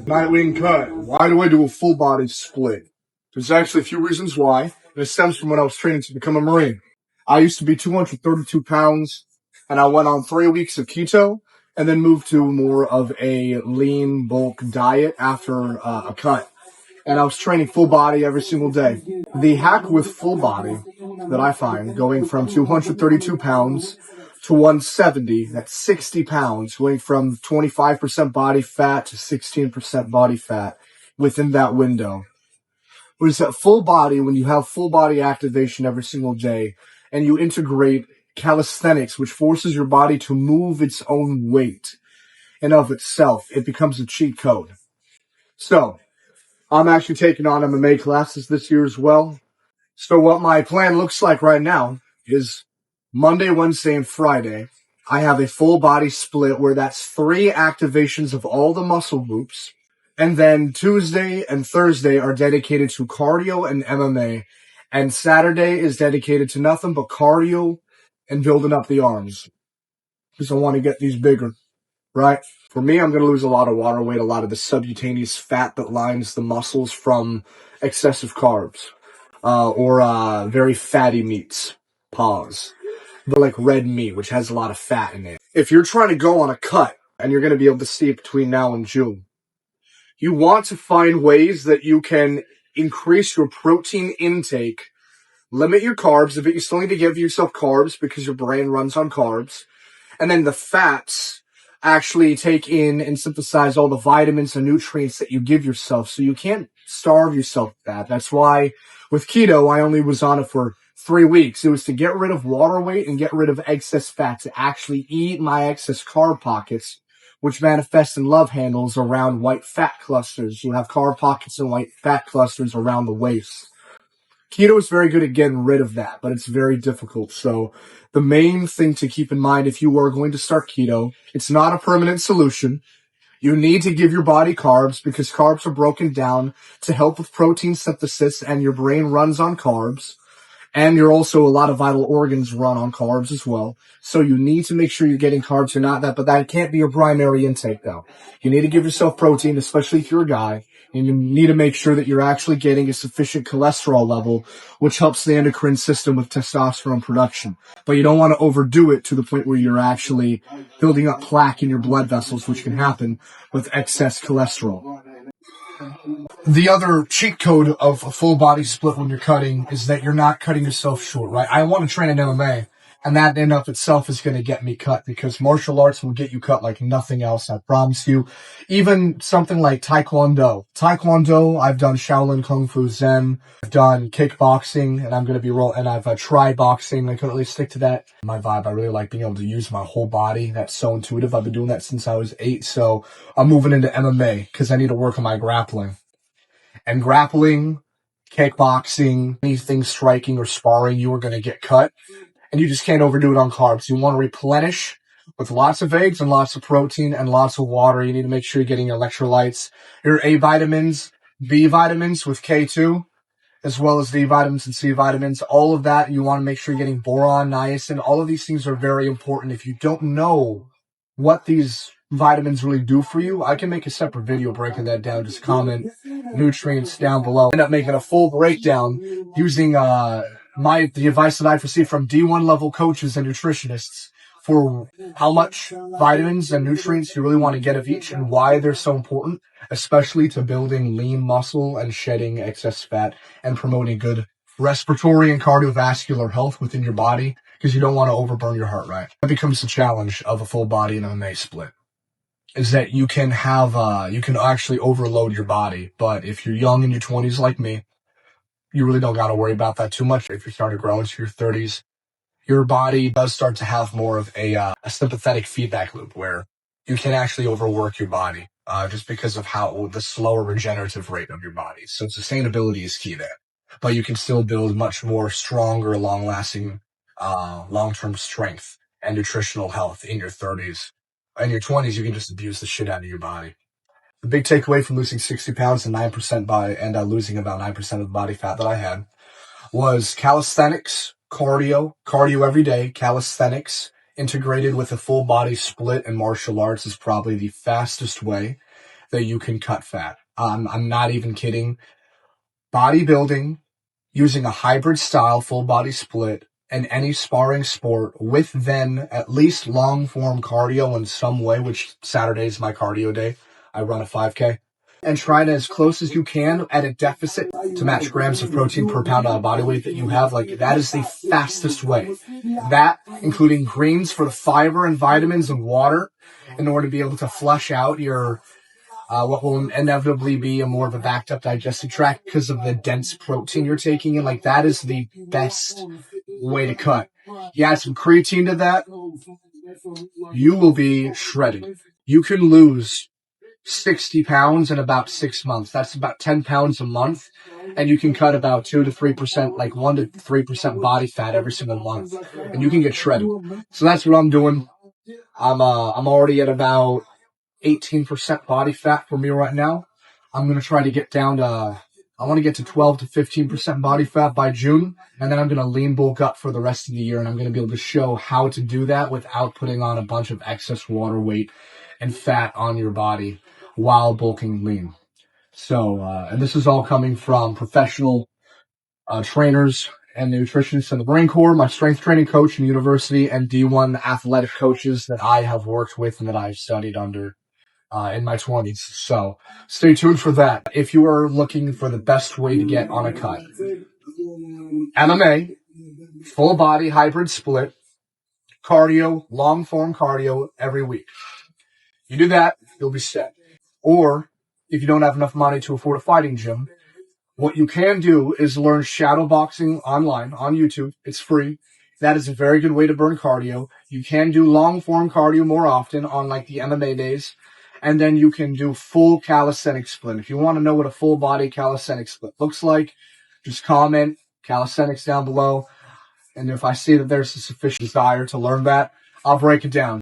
Nightwing Cut. Why do I do a full body split? There's actually a few reasons why, and it stems from when I was training to become a Marine. I used to be 232 pounds, and I went on 3 weeks of keto, and then moved to more of a lean bulk diet after a cut. And I was training full body every single day. The hack with full body that I find, going from 232 pounds to 170, that's 60 pounds, going from 25% body fat to 16% body fat within that window. Was that full body, when you have full body activation every single day, and you integrate calisthenics, which forces your body to move its own weight and of itself, it becomes a cheat code. So, I'm actually taking on MMA classes this year as well. So what my plan looks like right now is Monday, Wednesday, and Friday, I have a full body split where that's 3 activations of all the muscle groups. And then Tuesday and Thursday are dedicated to cardio and MMA. And Saturday is dedicated to nothing but cardio and building up the arms. Because I want to get these bigger, right? For me, I'm going to lose a lot of water weight, a lot of the subcutaneous fat that lines the muscles from excessive carbs. Or very fatty meats. Pause. But like red meat, which has a lot of fat in it. If you're trying to go on a cut, and you're going to be able to see it between now and June, you want to find ways that you can increase your protein intake, limit your carbs, but you still need to give yourself carbs because your brain runs on carbs, and then the fats actually take in and synthesize all the vitamins and nutrients that you give yourself, so you can't starve yourself with that. That's why with keto, I only was on it for 3 weeks. It was to get rid of water weight and get rid of excess fat, to actually eat my excess carb pockets, which manifest in love handles around white fat clusters. You have carb pockets and white fat clusters around the waist. Keto is very good at getting rid of that, but it's very difficult. So the main thing to keep in mind if you are going to start keto, it's not a permanent solution. You need to give your body carbs because carbs are broken down to help with protein synthesis, and your brain runs on carbs. And you're also, a lot of vital organs run on carbs as well. So you need to make sure you're getting carbs or not that, but that can't be your primary intake though. You need to give yourself protein, especially if you're a guy. And you need to make sure that you're actually getting a sufficient cholesterol level, which helps the endocrine system with testosterone production. But you don't want to overdo it to the point where you're actually building up plaque in your blood vessels, which can happen with excess cholesterol. The other cheat code of a full body split when you're cutting is that you're not cutting yourself short, right? I want to train in MMA, and that in of itself is going to get me cut, because martial arts will get you cut like nothing else, I promise you. Even something like Taekwondo. Taekwondo, I've done Shaolin Kung Fu Zen, I've done kickboxing, and I've tried boxing. I couldn't really stick to that. My vibe, I really like being able to use my whole body. That's so intuitive. I've been doing that since I was 8, so I'm moving into MMA because I need to work on my grappling. And grappling, kickboxing, anything striking or sparring, you are going to get cut. And you just can't overdo it on carbs. You want to replenish with lots of eggs and lots of protein and lots of water. You need to make sure you're getting electrolytes, your A vitamins, B vitamins with K2, as well as D vitamins and C vitamins. All of that, you want to make sure you're getting boron, niacin. All of these things are very important. If you don't know what these vitamins really do for you, I can make a separate video breaking that down. Just comment nutrients down below. End up making a full breakdown using the advice that I've received from D1 level coaches and nutritionists for how much vitamins and nutrients you really want to get of each and why they're so important, especially to building lean muscle and shedding excess fat and promoting good respiratory and cardiovascular health within your body, because you don't want to overburn your heart rate. That becomes the challenge of a full body and MMA split, is that you can actually overload your body. But if you're young in your 20s like me, you really don't got to worry about that too much. If you start to grow into your 30s, your body does start to have more of a sympathetic feedback loop where you can actually overwork your body just because of how the slower regenerative rate of your body. So sustainability is key there. But you can still build much more stronger, long-lasting, long-term strength and nutritional health in your 30s. In your 20s, you can just abuse the shit out of your body. The big takeaway from losing 60 pounds and 9% losing about 9% of the body fat that I had was calisthenics, cardio every day, calisthenics integrated with a full body split and martial arts is probably the fastest way that you can cut fat. I'm not even kidding. Bodybuilding, using a hybrid style full body split, and any sparring sport with then at least long form cardio in some way, which Saturday is my cardio day. I run a 5K. And try to as close as you can at a deficit to match grams of protein per pound of body weight that you have. Like, that is the fastest way. That, including greens for the fiber and vitamins and water, in order to be able to flush out your what will inevitably be a more of a backed up digestive tract because of the dense protein you're taking in. Like, that is the best way to cut. You add some creatine to that, you will be shredded. You can lose 60 pounds in about 6 months. That's about 10 pounds a month. And you can cut about 2 to 3%, like 1 to 3% body fat every single month. And you can get shredded. So that's what I'm doing. I'm already at about 18% body fat for me right now. I'm going to try to get down to, I want to get to 12 to 15% body fat by June. And then I'm going to lean bulk up for the rest of the year. And I'm going to be able to show how to do that without putting on a bunch of excess water weight and fat on your body while bulking lean. So, and this is all coming from professional trainers and nutritionists in the Marine Corps, my strength training coach in university, and D1 athletic coaches that I have worked with and that I've studied under in my 20s. So stay tuned for that. If you are looking for the best way to get on a cut, MMA, full body hybrid split, cardio, long form cardio every week. You do that, you'll be set. Or if you don't have enough money to afford a fighting gym, what you can do is learn shadow boxing online on YouTube. It's free. That is a very good way to burn cardio. You can do long form cardio more often on like the MMA days. And then you can do full calisthenics split. If you want to know what a full body calisthenics split looks like, just comment calisthenics down below. And if I see that there's a sufficient desire to learn that, I'll break it down.